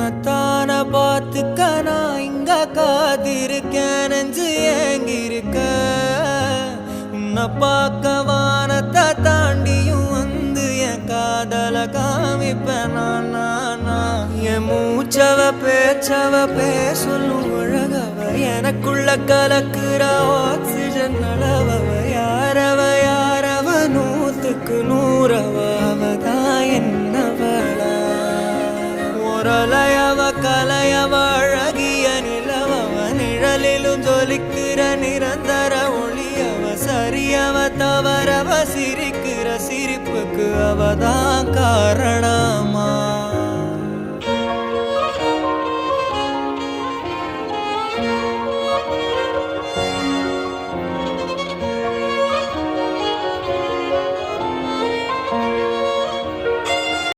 உன்னத்தான பார்த்துக்க நான் இங்க காத்திருக்கேன் நெஞ்சு ஏங்கிருக்க உன்னை பார்க்க வானத்தை தாண்டியும் வந்து என் காதல காமிப்பேன் என் மூச்சவ பேச்சவ பேசலும் அழகவ எனக்குள்ள கலக்குற ஆக்சிஜன் அளவவ யாரவ நூத்துக்கு நூறவ அவதான் என்னவளா ஒரலையவ கலையவ அழகிய நிலவவ நிழலிலும் ஜொலிக்கிற நிரந்தர ஒளியவ சரியவ தவறவ சிரிக்கிற சிரிப்புக்கு அவதான் காரணம்